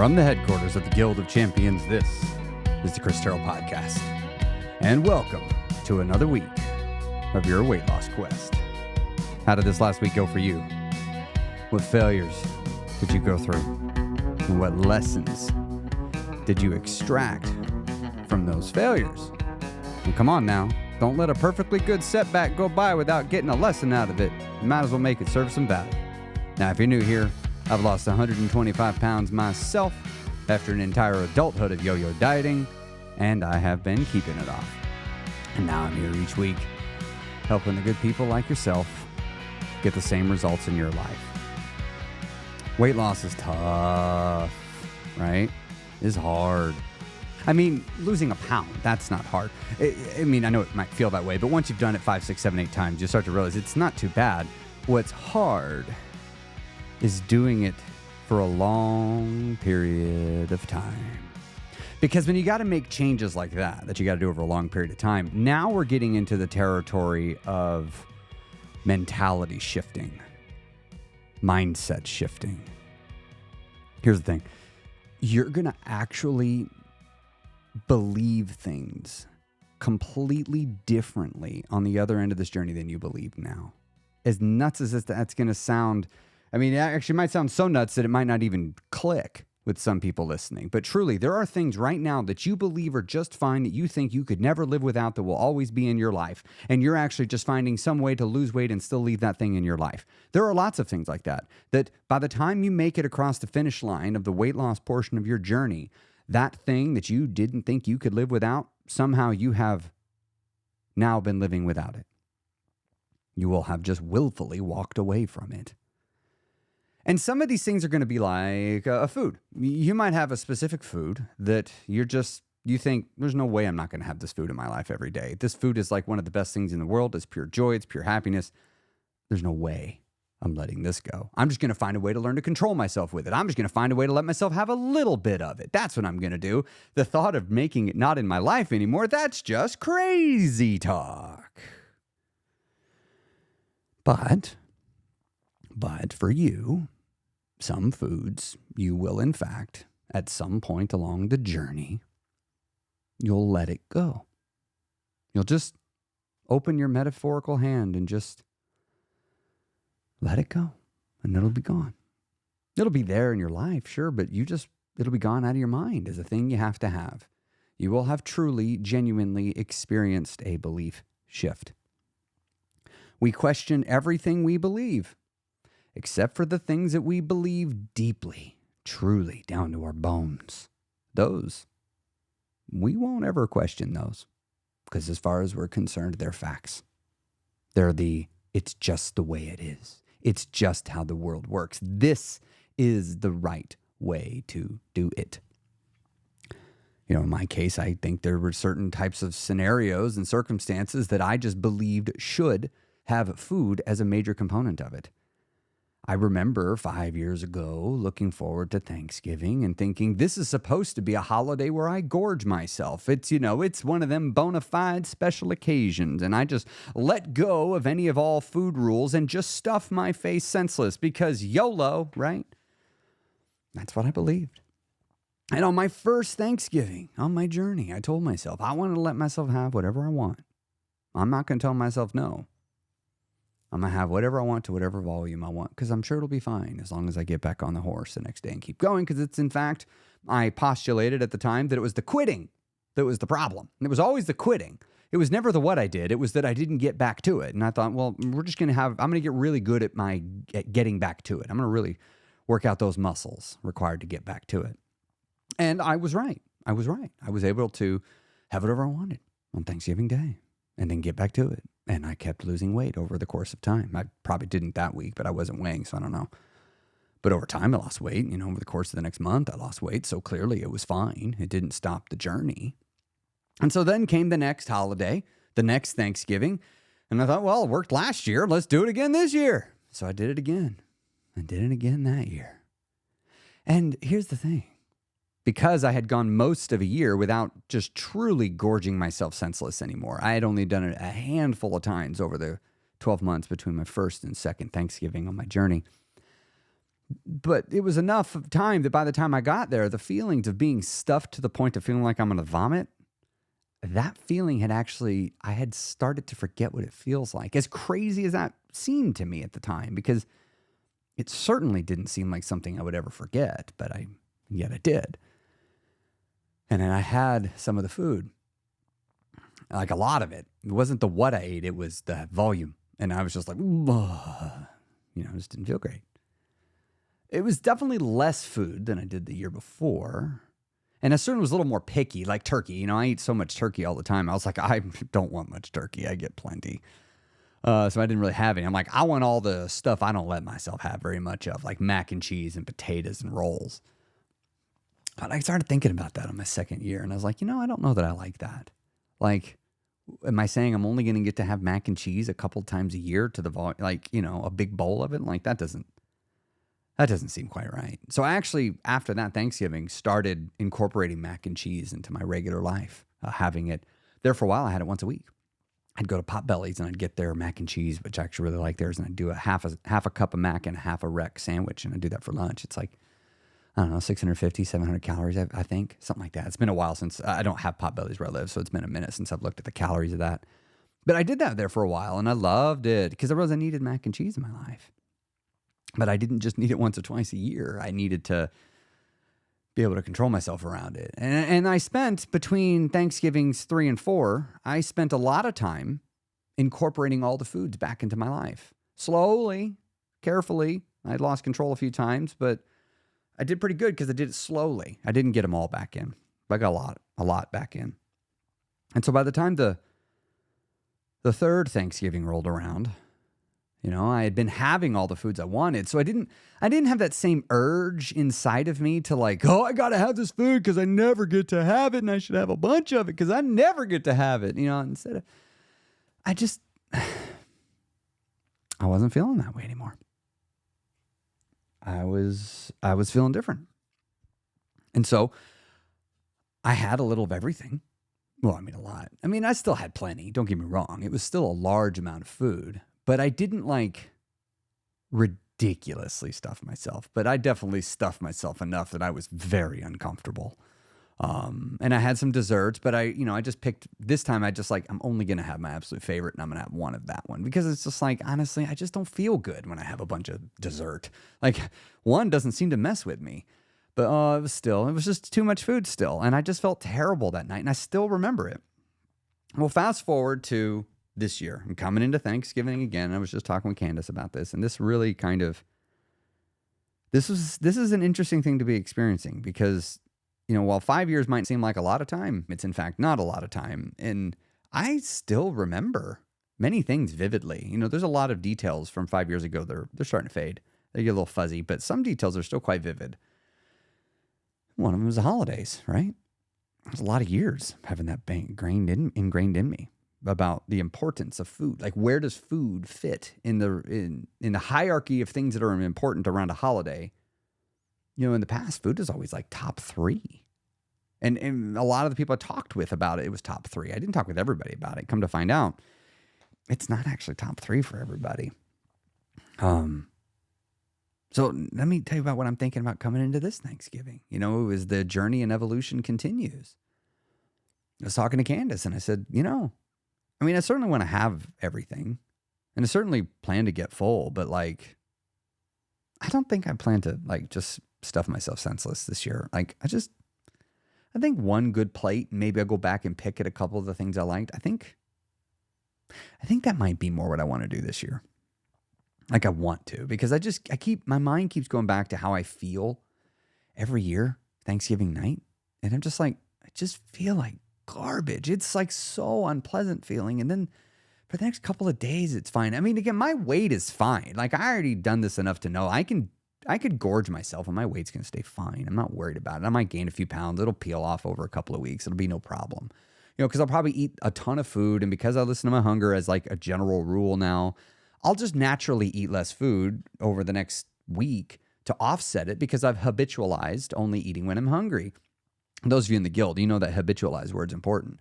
From the headquarters of the Guild of Champions, this is the Chris Terrell Podcast. And welcome to another week of your weight loss quest. How did this last week go for you? What failures did you go through? And what lessons did you extract from those failures? And come on now, don't let a perfectly good setback go by without getting a lesson out of it. You might as well make it serve some value. Now, if you're new here, I've lost 125 pounds myself after an entire adulthood of yo-yo dieting, and I have been keeping it off. And now I'm here each week, helping the good people like yourself get the same results in your life. Weight loss is tough, right? It's hard. I mean, losing a pound, that's not hard. I know it might feel that way, but once you've done it 5, 6, 7, 8 times, you start to realize it's not too bad. What's hard is doing it for a long period of time. Because when you got to make changes like that you got to do over a long period of time, now we're getting into the territory of mentality shifting, mindset shifting. Here's the thing. You're going to actually believe things completely differently on the other end of this journey than you believe now. As nuts as that's going to sound, it actually might sound so nuts that it might not even click with some people listening. But truly, there are things right now that you believe are just fine, that you think you could never live without, that will always be in your life. And you're actually just finding some way to lose weight and still leave that thing in your life. There are lots of things like that by the time you make it across the finish line of the weight loss portion of your journey, that thing that you didn't think you could live without, somehow you have now been living without it. You will have just willfully walked away from it. And some of these things are going to be like a food. You might have a specific food that you think, there's no way I'm not going to have this food in my life every day. This food is like one of the best things in the world. It's pure joy. It's pure happiness. There's no way I'm letting this go. I'm just going to find a way to learn to control myself with it. I'm just going to find a way to let myself have a little bit of it. That's what I'm going to do. The thought of making it not in my life anymore, that's just crazy talk. But for you, some foods you will, in fact, at some point along the journey, you'll let it go. You'll just open your metaphorical hand and just let it go, and it'll be gone. It'll be there in your life, sure, but it'll be gone out of your mind as a thing you have to have. You will have truly, genuinely experienced a belief shift. We question everything we believe, except for the things that we believe deeply, truly, down to our bones. Those, we won't ever question those, because as far as we're concerned, they're facts. It's just the way it is. It's just how the world works. This is the right way to do it. In my case, I think there were certain types of scenarios and circumstances that I just believed should have food as a major component of it. I remember 5 years ago looking forward to Thanksgiving and thinking this is supposed to be a holiday where I gorge myself. It's one of them bona fide special occasions, and I just let go of any of all food rules and just stuff my face senseless because YOLO, right? That's what I believed. And on my first Thanksgiving on my journey, I told myself I want to let myself have whatever I want. I'm not going to tell myself no. I'm going to have whatever I want to whatever volume I want because I'm sure it'll be fine as long as I get back on the horse the next day and keep going because it's, in fact, I postulated at the time that it was the quitting that was the problem. And it was always the quitting. It was never the what I did. It was that I didn't get back to it. And I thought, well, I'm going to get really good at getting back to it. I'm going to really work out those muscles required to get back to it. And I was right. I was able to have whatever I wanted on Thanksgiving Day and then get back to it. And I kept losing weight over the course of time. I probably didn't that week, but I wasn't weighing, so I don't know. But over time, I lost weight. Over the course of the next month, I lost weight. So clearly it was fine. It didn't stop the journey. And so then came the next holiday, the next Thanksgiving. And I thought, well, it worked last year. Let's do it again this year. So I did it again. I did it again that year. And here's the thing. Because I had gone most of a year without just truly gorging myself senseless anymore. I had only done it a handful of times over the 12 months between my first and second Thanksgiving on my journey. But it was enough of time that by the time I got there, the feelings of being stuffed to the point of feeling like I'm going to vomit, that feeling I had started to forget what it feels like. As crazy as that seemed to me at the time, because it certainly didn't seem like something I would ever forget, but yet I did. And then I had some of the food, like a lot of it. It wasn't the what I ate, it was the volume. And I was just like, ugh. I just didn't feel great. It was definitely less food than I did the year before. And I certainly was a little more picky, like turkey. I eat so much turkey all the time. I was like, I don't want much turkey. I get plenty. So I didn't really have any. I'm like, I want all the stuff I don't let myself have very much of, like mac and cheese and potatoes and rolls. But I started thinking about that on my second year. And I was like, I don't know that I like that. Like, am I saying I'm only going to get to have mac and cheese a couple times a year to the volume, like, a big bowl of it? Like, that doesn't seem quite right. So I actually, after that Thanksgiving, started incorporating mac and cheese into my regular life, having it there for a while. I had it once a week. I'd go to Potbelly's and I'd get their mac and cheese, which I actually really like theirs. And I'd do a half a cup of mac and half a wreck sandwich. And I'd do that for lunch. It's like, I don't know, 650, 700 calories, I think, something like that. It's been a while since I don't have Potbelly's where I live. So it's been a minute since I've looked at the calories of that. But I did that there for a while and I loved it because I realized I needed mac and cheese in my life. But I didn't just need it once or twice a year. I needed to be able to control myself around it. And I spent between Thanksgivings 3 and 4, I spent a lot of time incorporating all the foods back into my life. Slowly, carefully. I lost control a few times, but I did pretty good because I did it slowly. I didn't get them all back in. But I got a lot back in. And so by the time the third Thanksgiving rolled around, I had been having all the foods I wanted. So I didn't have that same urge inside of me to like, oh, I got to have this food because I never get to have it and I should have a bunch of it because I never get to have it. Instead of, I wasn't feeling that way anymore. I was feeling different. And so I had a little of everything. Well, a lot. I still had plenty. Don't get me wrong. It was still a large amount of food. But I didn't like ridiculously stuff myself. But I definitely stuffed myself enough that I was very uncomfortable. And I had some desserts, but I just picked, this time I'm only going to have my absolute favorite and I'm going to have one of that one. Because it's just like, honestly, I just don't feel good when I have a bunch of dessert. Like, one doesn't seem to mess with me. But it was just too much food still. And I just felt terrible that night. And I still remember it. Well, fast forward to this year. I'm coming into Thanksgiving again. I was just talking with Candace about this, and this really this is an interesting thing to be experiencing because, while 5 years might seem like a lot of time, it's in fact not a lot of time. And I still remember many things vividly. There's a lot of details from 5 years ago. They're starting to fade. They get a little fuzzy, but some details are still quite vivid. One of them was the holidays, right? There's a lot of years having that ingrained in me about the importance of food. Like, where does food fit in the hierarchy of things that are important around a holiday? In the past, food is always like top 3. And a lot of the people I talked with about it was top 3. I didn't talk with everybody about it. Come to find out, it's not actually top 3 for everybody. So let me tell you about what I'm thinking about coming into this Thanksgiving. As the journey and evolution continues. I was talking to Candace and I said, I certainly want to have everything. And I certainly plan to get full, but I don't think I plan to just stuff myself senseless this year. I think one good plate, maybe I'll go back and pick at a couple of the things I liked. I think that might be more what I want to do this year. I want to, because my mind keeps going back to how I feel every year, Thanksgiving night. And I'm just I just feel like garbage. It's so unpleasant feeling. And then for the next couple of days, it's fine. Again, my weight is fine. I already done this enough to know I could gorge myself and my weight's going to stay fine. I'm not worried about it. I might gain a few pounds. It'll peel off over a couple of weeks. It'll be no problem. Because I'll probably eat a ton of food. And because I listen to my hunger as a general rule now, I'll just naturally eat less food over the next week to offset it because I've habitualized only eating when I'm hungry. Those of you in the guild, that habitualized word's important.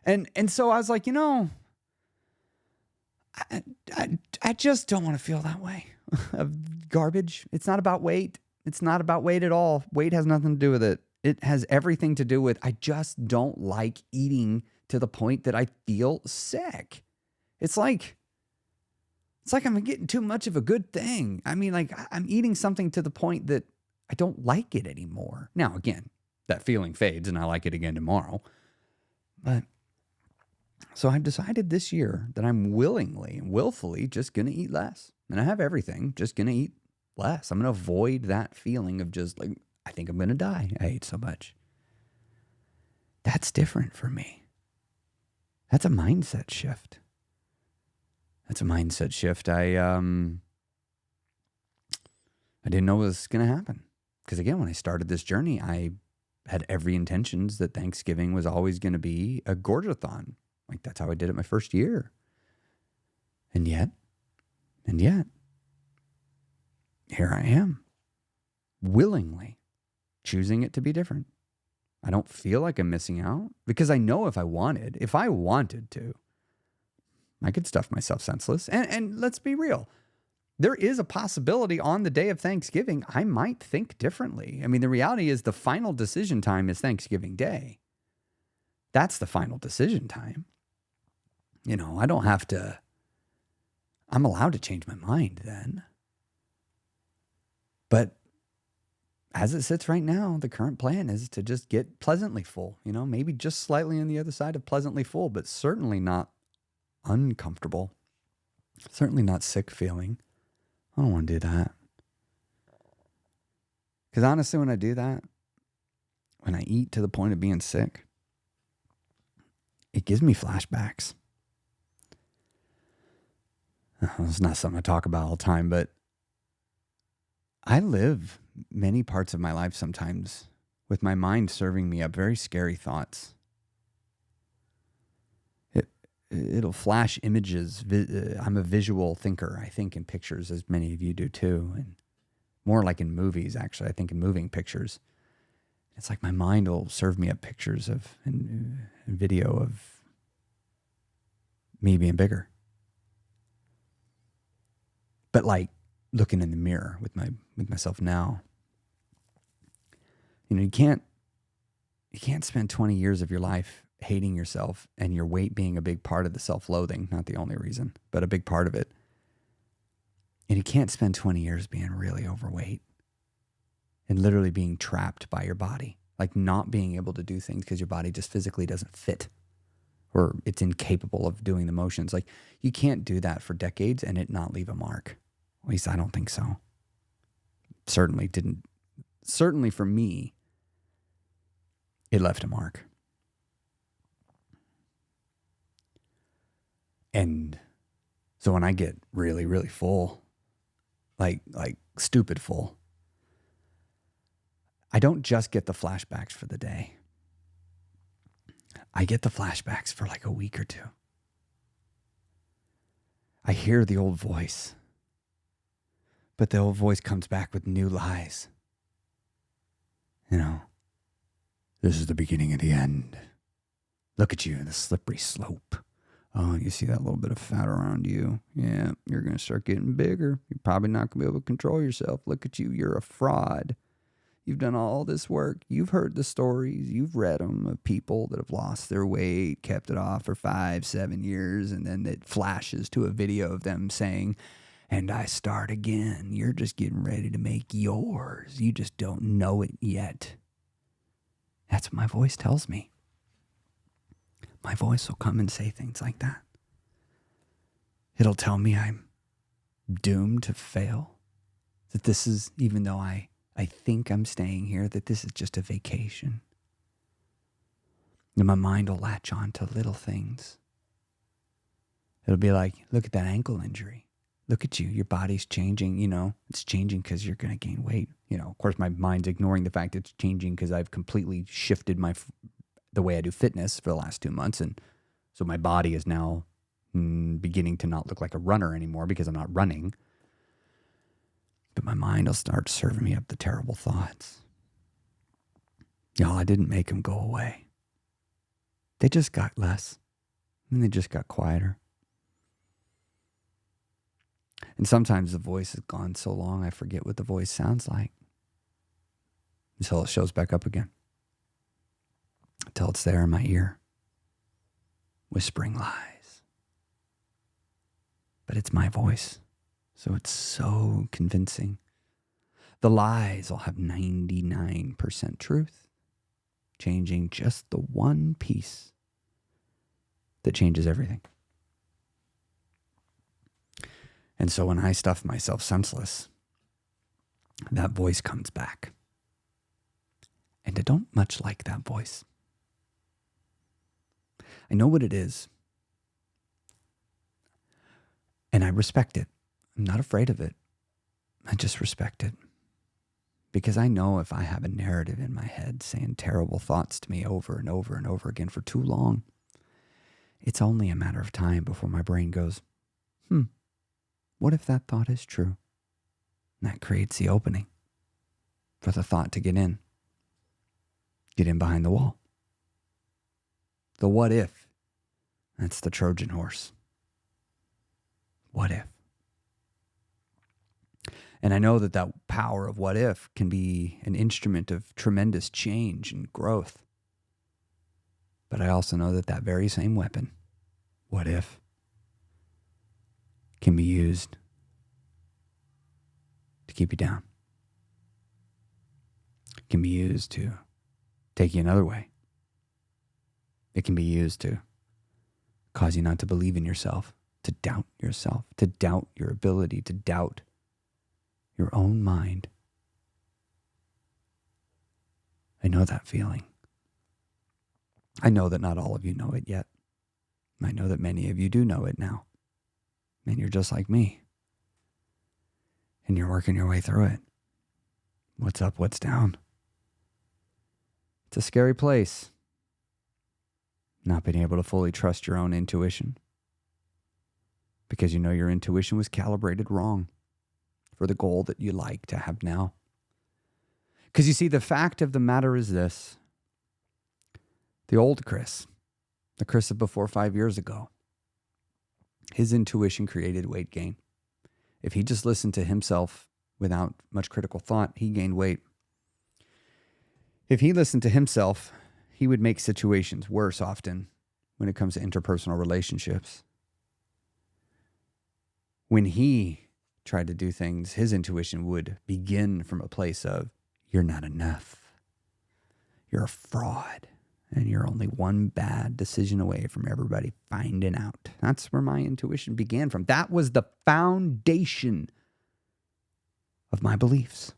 And so I was I just don't want to feel that way. of garbage. It's not about weight. It's not about weight at all. Weight has nothing to do with it. It has everything to do with I just don't like eating to the point that I feel sick. It's like I'm getting too much of a good thing. I mean, like I'm eating something to the point that I don't like it anymore. Now, again, that feeling fades and I like it again tomorrow. But so I've decided this year that I'm willfully just going to eat less. And I have everything, just going to eat less. I'm going to avoid that feeling of just like, I think I'm going to die. I ate so much. That's different for me. That's a mindset shift. I didn't know was going to happen. Because again, when I started this journey, I had every intentions that Thanksgiving was always going to be a gorgeathon. Like that's how I did it my first year. And yet, here I am, willingly choosing it to be different. I don't feel like I'm missing out because I know if I wanted to, I could stuff myself senseless. And let's be real. There is a possibility on the day of Thanksgiving, I might think differently. I mean, the reality is the final decision time is Thanksgiving Day. That's the final decision time. You know, I'm allowed to change my mind then. But as it sits right now, the current plan is to just get pleasantly full, you know, maybe just slightly on the other side of pleasantly full, but certainly not uncomfortable, certainly not sick feeling. I don't want to do that. Because honestly, when I do that, when I eat to the point of being sick, it gives me flashbacks. It's not something I talk about all the time, but I live many parts of my life sometimes with my mind serving me up very scary thoughts. It'll flash images. I'm a visual thinker. I think in pictures, as many of you do too, and more like in movies, actually. I think in moving pictures. It's like my mind will serve me up pictures of and video of me being bigger. But like looking in the mirror with myself now. You know, you can't spend 20 years of your life hating yourself and your weight being a big part of the self-loathing, not the only reason, but a big part of it. And you can't spend 20 years being really overweight and literally being trapped by your body, like not being able to do things because your body just physically doesn't fit or it's incapable of doing the motions. Like you can't do that for decades and it not leave a mark. At least I don't think so. Certainly for me, it left a mark. And so when I get really, really full, like stupid full, I don't just get the flashbacks for the day. I get the flashbacks for like a week or two. I hear the old voice, but the old voice comes back with new lies. You know, this is the beginning of the end. Look at you, the slippery slope. Oh, you see that little bit of fat around you? Yeah, you're going to start getting bigger. You're probably not going to be able to control yourself. Look at you. You're a fraud. You've done all this work. You've heard the stories. You've read them of people that have lost their weight, kept it off for 5-7 years, and then it flashes to a video of them saying, and I start again. You're just getting ready to make yours. You just don't know it yet. That's what my voice tells me. My voice will come and say things like that. It'll tell me I'm doomed to fail. That this is, even though I think I'm staying here, that this is just a vacation. And my mind will latch on to little things. It'll be like, look at that ankle injury. Look at you. Your body's changing. You know, it's changing because you're going to gain weight. You know, of course, my mind's ignoring the fact it's changing because I've completely shifted the way I do fitness for the last 2 months. And so my body is now beginning to not look like a runner anymore because I'm not running. But my mind will start serving me up the terrible thoughts. Y'all, I didn't make them go away. They just got less and they just got quieter. And sometimes the voice is gone so long I forget what the voice sounds like until it shows back up again. Until it's there in my ear, whispering lies. But it's my voice, so it's so convincing. The lies will have 99% truth, changing just the one piece that changes everything. And so when I stuff myself senseless, that voice comes back. And I don't much like that voice. I know what it is. And I respect it. I'm not afraid of it. I just respect it. Because I know if I have a narrative in my head saying terrible thoughts to me over and over and over again for too long, it's only a matter of time before my brain goes, what if that thought is true? And that creates the opening for the thought to get in behind the wall. The what if, that's the Trojan horse. What if? And I know that power of what if can be an instrument of tremendous change and growth. But I also know that very same weapon, what if, can be used to keep you down. It can be used to take you another way. It can be used to cause you not to believe in yourself, to doubt yourself, to doubt your ability, to doubt your own mind. I know that feeling. I know that not all of you know it yet. I know that many of you do know it now. And you're just like me. And you're working your way through it. What's up, what's down? It's a scary place. Not being able to fully trust your own intuition. Because you know your intuition was calibrated wrong for the goal that you like to have now. Because you see, the fact of the matter is this. The old Chris, the Chris of before 5 years ago, his intuition created weight gain. If he just listened to himself without much critical thought, he gained weight. If he listened to himself, he would make situations worse often when it comes to interpersonal relationships. When he tried to do things, his intuition would begin from a place of, you're not enough. You're a fraud. And you're only one bad decision away from everybody finding out. That's where my intuition began from. That was the foundation of my beliefs.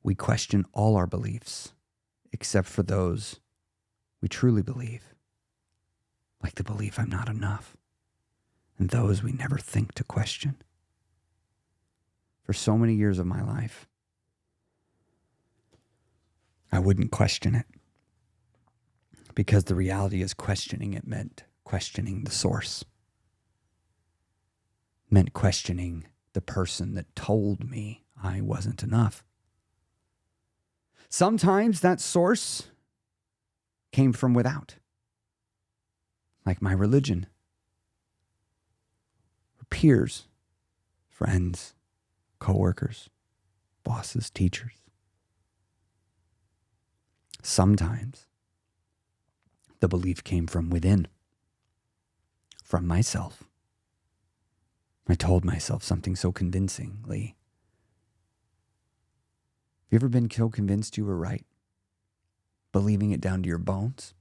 We question all our beliefs, except for those we truly believe. Like the belief I'm not enough. And those we never think to question. For so many years of my life, I wouldn't question it. Because the reality is questioning it meant questioning the source. Meant questioning the person that told me I wasn't enough. Sometimes that source came from without. Like my religion. Or peers, friends, coworkers, bosses, teachers. Sometimes the belief came from within, from myself. I told myself something so convincingly. Have you ever been so convinced you were right? Believing it down to your bones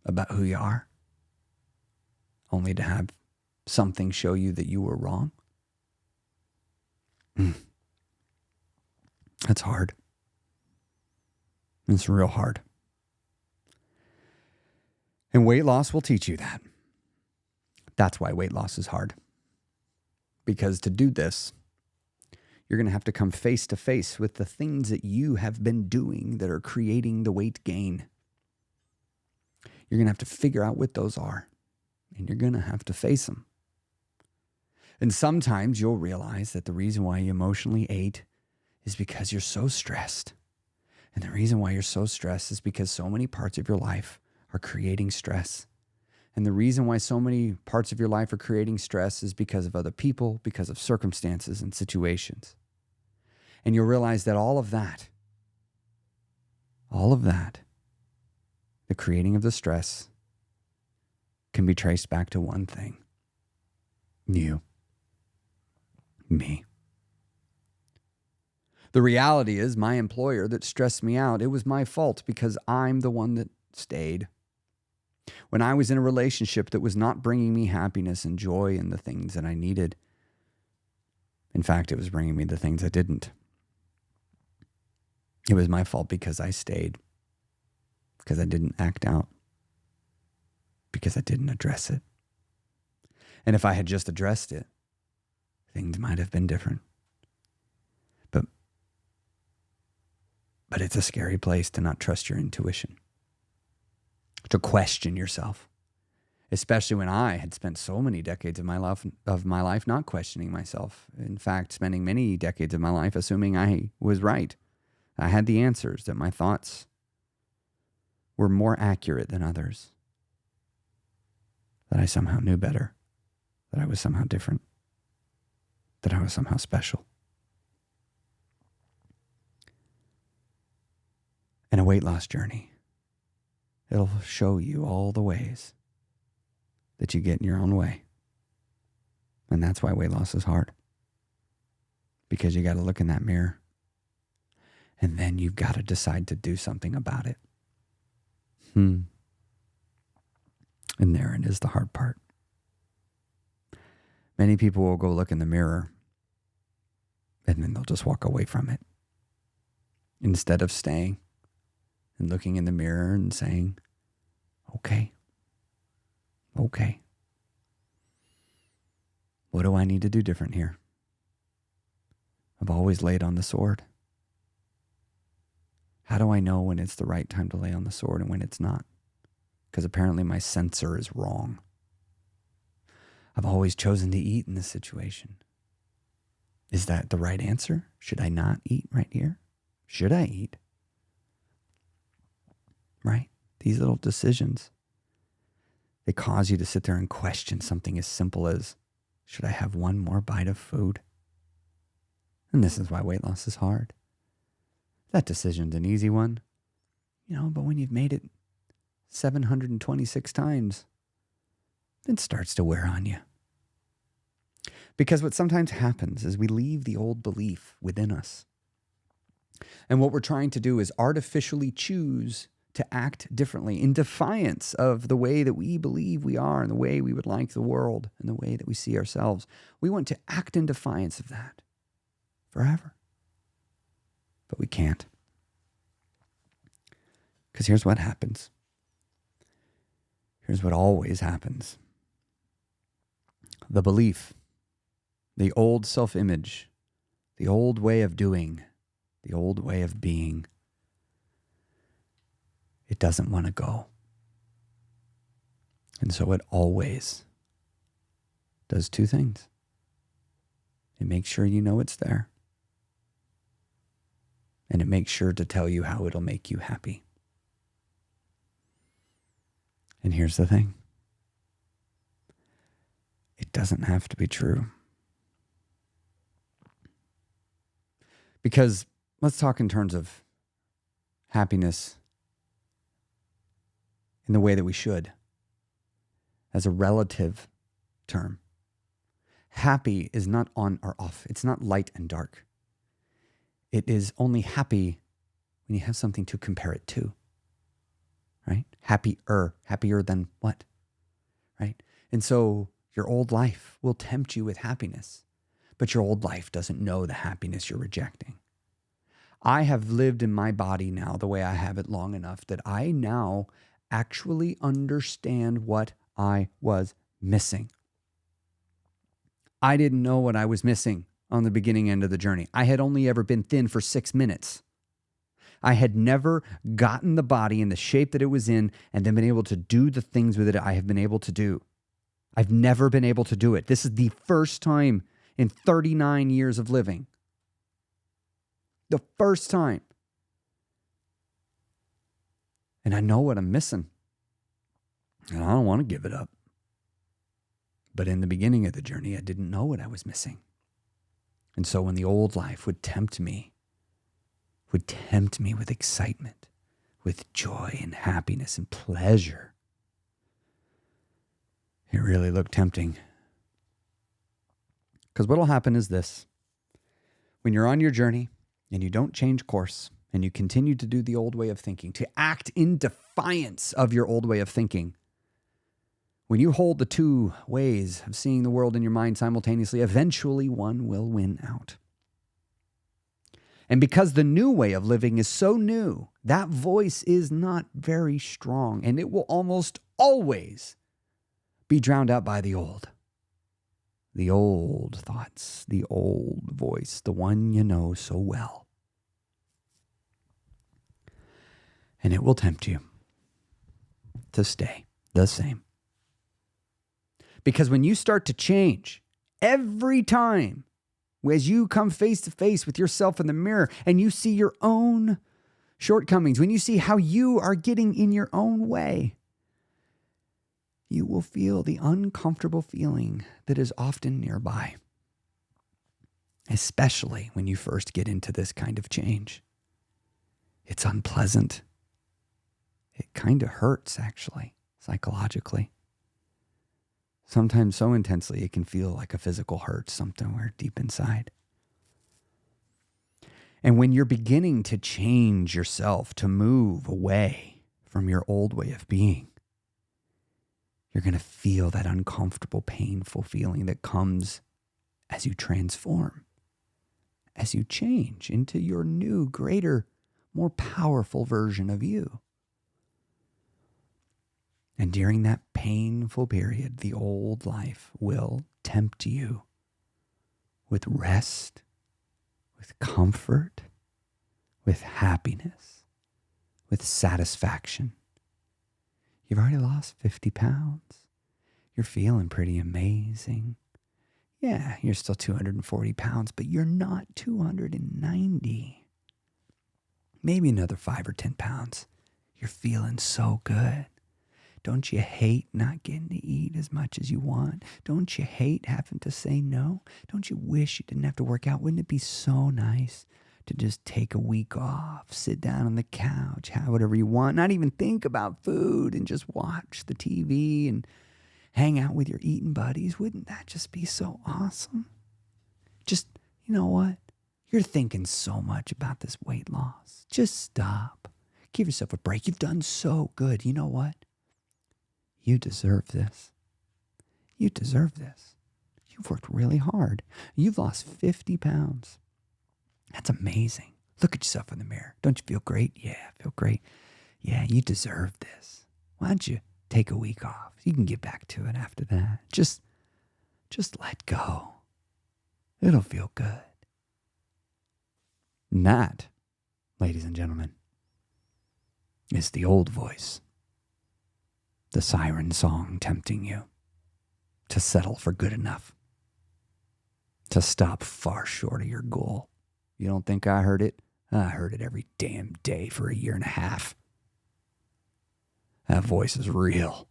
about who you are? Only to have something show you that you were wrong? That's hard. It's real hard. And weight loss will teach you that. That's why weight loss is hard. Because to do this, you're going to have to come face to face with the things that you have been doing that are creating the weight gain. You're going to have to figure out what those are. And you're going to have to face them. And sometimes you'll realize that the reason why you emotionally ate is because you're so stressed. And the reason why you're so stressed is because so many parts of your life are creating stress. And the reason why so many parts of your life are creating stress is because of other people, because of circumstances and situations. And you'll realize that all of that, the creating of the stress, can be traced back to one thing. You. Me. The reality is my employer that stressed me out, it was my fault because I'm the one that stayed. When I was in a relationship that was not bringing me happiness and joy and the things that I needed, in fact, it was bringing me the things I didn't. It was my fault because I stayed, because I didn't act out, because I didn't address it. And if I had just addressed it, things might have been different. But it's a scary place to not trust your intuition, to question yourself, especially when I had spent so many decades of my life not questioning myself. In fact, spending many decades of my life assuming I was right. I had the answers, that my thoughts were more accurate than others, that I somehow knew better, that I was somehow different, that I was somehow special. And a weight loss journey, it'll show you all the ways that you get in your own way. And that's why weight loss is hard. Because you got to look in that mirror. And then you've got to decide to do something about it. And therein is the hard part. Many people will go look in the mirror and then they'll just walk away from it. Instead of staying and looking in the mirror and saying, okay. What do I need to do different here? I've always laid on the sword. How do I know when it's the right time to lay on the sword and when it's not? Because apparently my sensor is wrong. I've always chosen to eat in this situation. Is that the right answer? Should I not eat right here? Should I eat? Right? These little decisions, they cause you to sit there and question something as simple as, should I have one more bite of food? And this is why weight loss is hard. That decision's an easy one, but when you've made it 726 times, it starts to wear on you. Because what sometimes happens is we leave the old belief within us. And what we're trying to do is artificially choose to act differently in defiance of the way that we believe we are and the way we would like the world and the way that we see ourselves. We want to act in defiance of that forever. But we can't. Because here's what happens. Here's what always happens. The belief, the old self-image, the old way of doing, the old way of being, it doesn't want to go. And so it always does two things. It makes sure you know it's there. And it makes sure to tell you how it'll make you happy. And here's the thing. It doesn't have to be true. Because let's talk in terms of happiness in the way that we should, as a relative term. Happy is not on or off. It's not light and dark. It is only happy when you have something to compare it to, right? Happier than what, right? And so your old life will tempt you with happiness, but your old life doesn't know the happiness you're rejecting. I have lived in my body now the way I have it long enough that I now actually understand what I was missing. I didn't know what I was missing on the beginning end of the journey. I had only ever been thin for 6 minutes. I had never gotten the body in the shape that it was in and then been able to do the things with it I have been able to do. I've never been able to do it. This is the first time in 39 years of living. The first time. And I know what I'm missing. And I don't want to give it up. But in the beginning of the journey, I didn't know what I was missing. And so when the old life would tempt me with excitement, with joy and happiness and pleasure, it really looked tempting. Because what will happen is this. When you're on your journey and you don't change course and you continue to do the old way of thinking, to act in defiance of your old way of thinking, when you hold the two ways of seeing the world in your mind simultaneously, eventually one will win out. And because the new way of living is so new, that voice is not very strong, and it will almost always be drowned out by the old. The old thoughts, the old voice, the one you know so well. And it will tempt you to stay the same. Because when you start to change, every time as you come face to face with yourself in the mirror and you see your own shortcomings, when you see how you are getting in your own way, you will feel the uncomfortable feeling that is often nearby, especially when you first get into this kind of change. It's unpleasant. It kind of hurts, actually, psychologically. Sometimes so intensely it can feel like a physical hurt somewhere deep inside. And when you're beginning to change yourself, to move away from your old way of being, you're going to feel that uncomfortable, painful feeling that comes as you transform, as you change into your new, greater, more powerful version of you. And during that painful period, the old life will tempt you with rest, with comfort, with happiness, with satisfaction. You've already lost 50 pounds. You're feeling pretty amazing. Yeah, you're still 240 pounds, but you're not 290. Maybe another 5 or 10 pounds. You're feeling so good. Don't you hate not getting to eat as much as you want? Don't you hate having to say no? Don't you wish you didn't have to work out? Wouldn't it be so nice to just take a week off, sit down on the couch, have whatever you want, not even think about food and just watch the TV and hang out with your eating buddies? Wouldn't that just be so awesome? Just, you know what? You're thinking so much about this weight loss. Just stop. Give yourself a break. You've done so good. You know what? You deserve this. You deserve this. You've worked really hard. You've lost 50 pounds. That's amazing. Look at yourself in the mirror. Don't you feel great? Yeah, I feel great. Yeah, you deserve this. Why don't you take a week off? You can get back to it after that. Just let go. It'll feel good. And that, ladies and gentlemen, is the old voice. The siren song tempting you to settle for good enough, to stop far short of your goal. You don't think I heard it? I heard it every damn day for a year and a half. That voice is real.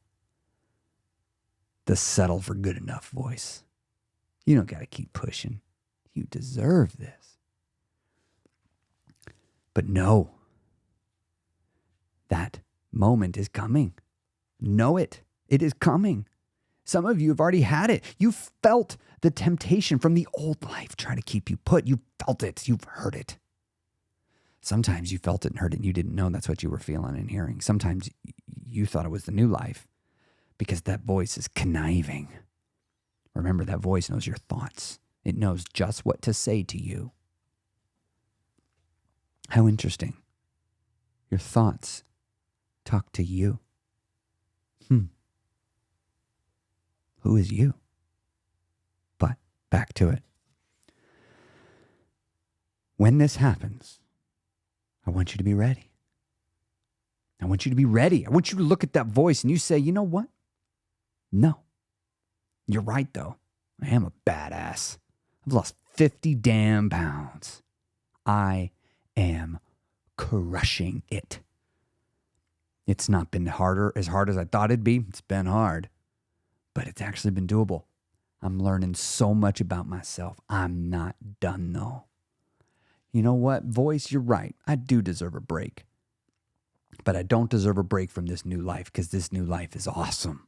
The settle for good enough voice. You don't got to keep pushing. You deserve this. But know that moment is coming. Know it. It is coming. Some of you have already had it. You felt the temptation from the old life trying to keep you put. You felt it. You've heard it. Sometimes you felt it and heard it and you didn't know that's what you were feeling and hearing. Sometimes you thought it was the new life because that voice is conniving. Remember, that voice knows your thoughts. It knows just what to say to you. How interesting. Your thoughts talk to you. Who is you? But back to it. When this happens, I want you to be ready. I want you to be ready. I want you to look at that voice and you say, you know what? No. You're right, though. I am a badass. I've lost 50 damn pounds. I am crushing it. It's not been as hard as I thought it'd be. It's been hard, but it's actually been doable. I'm learning so much about myself. I'm not done though. You know what, voice, you're right. I do deserve a break. But I don't deserve a break from this new life because this new life is awesome.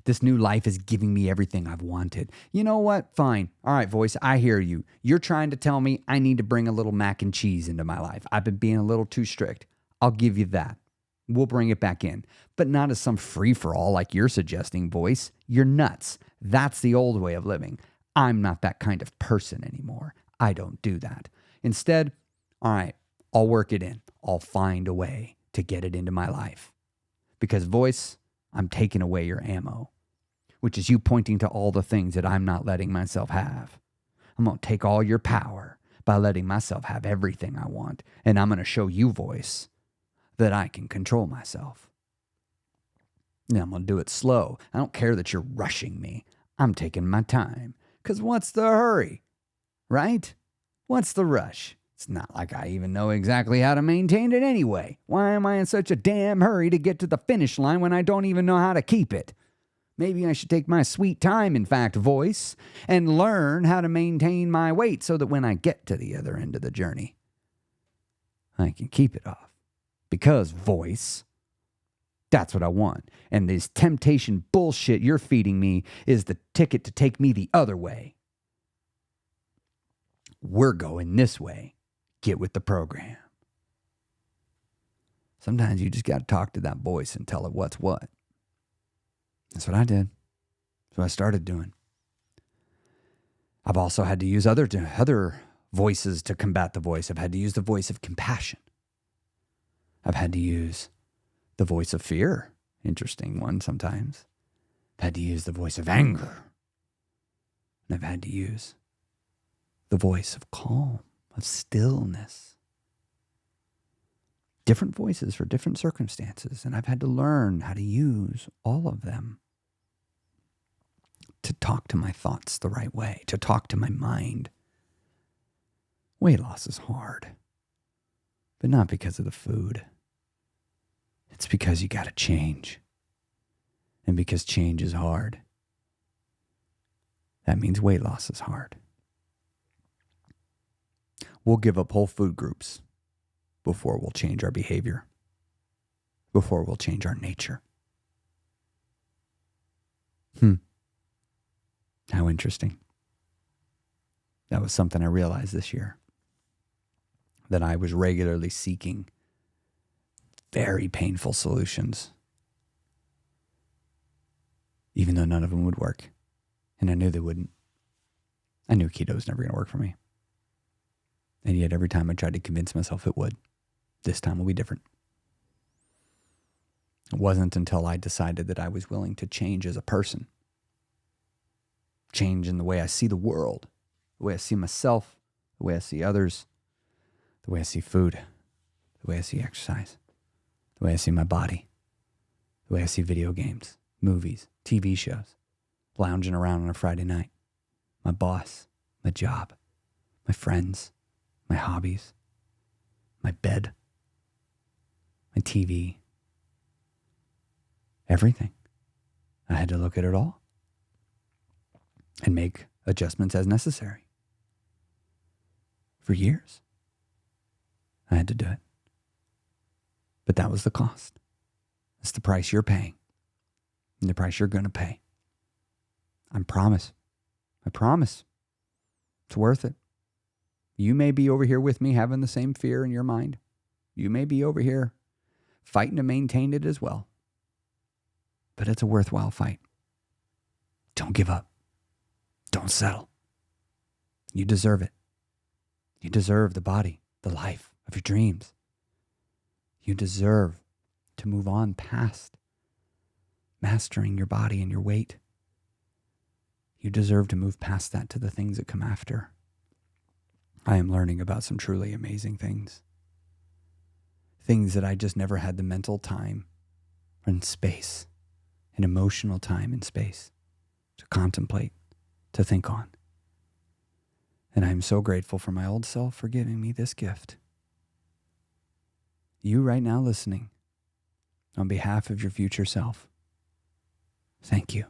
This new life is giving me everything I've wanted. You know what? Fine. All right, voice, I hear you. You're trying to tell me I need to bring a little mac and cheese into my life. I've been being a little too strict. I'll give you that. We'll bring it back in. But not as some free-for-all like you're suggesting, voice. You're nuts. That's the old way of living. I'm not that kind of person anymore. I don't do that. Instead, all right, I'll work it in. I'll find a way to get it into my life. Because voice, I'm taking away your ammo, which is you pointing to all the things that I'm not letting myself have. I'm going to take all your power by letting myself have everything I want. And I'm going to show you, voice, that I can control myself. Now I'm going to do it slow. I don't care that you're rushing me. I'm taking my time. Because what's the hurry? Right? What's the rush? It's not like I even know exactly how to maintain it anyway. Why am I in such a damn hurry to get to the finish line when I don't even know how to keep it? Maybe I should take my sweet time, in fact, voice, and learn how to maintain my weight so that when I get to the other end of the journey, I can keep it off. Because, voice, that's what I want. And this temptation bullshit you're feeding me is the ticket to take me the other way. We're going this way. Get with the program. Sometimes you just got to talk to that voice and tell it what's what. That's what I did. That's what I started doing. I've also had to use other voices to combat the voice. I've had to use the voice of compassion. I've had to use the voice of fear. Interesting one sometimes. I've had to use the voice of anger. And I've had to use the voice of calm, of stillness. Different voices for different circumstances. And I've had to learn how to use all of them to talk to my thoughts the right way, to talk to my mind. Weight loss is hard, but not because of the food. It's because you got to change. And because change is hard, that means weight loss is hard. We'll give up whole food groups before we'll change our behavior, before we'll change our nature. How interesting. That was something I realized this year, that I was regularly seeking very painful solutions, even though none of them would work. And I knew they wouldn't. I knew keto was never going to work for me. And yet every time I tried to convince myself it would, this time will be different. It wasn't until I decided that I was willing to change as a person. Change in the way I see the world, the way I see myself, the way I see others, the way I see food, the way I see exercise, the way I see my body, the way I see video games, movies, TV shows, lounging around on a Friday night, my boss, my job, my friends, my hobbies, my bed, my TV, everything. I had to look at it all and make adjustments as necessary. For years, I had to do it. But that was the cost. It's the price you're paying and the price you're going to pay. I promise. It's worth it. You may be over here with me having the same fear in your mind. You may be over here fighting to maintain it as well. But it's a worthwhile fight. Don't give up. Don't settle. You deserve it. You deserve the body, the life of your dreams. You deserve to move on past mastering your body and your weight. You deserve to move past that to the things that come after. I am learning about some truly amazing things. Things that I just never had the mental time and space and emotional time and space to contemplate, to think on. And I'm so grateful for my old self for giving me this gift. You right now listening, On behalf of your future self, thank you.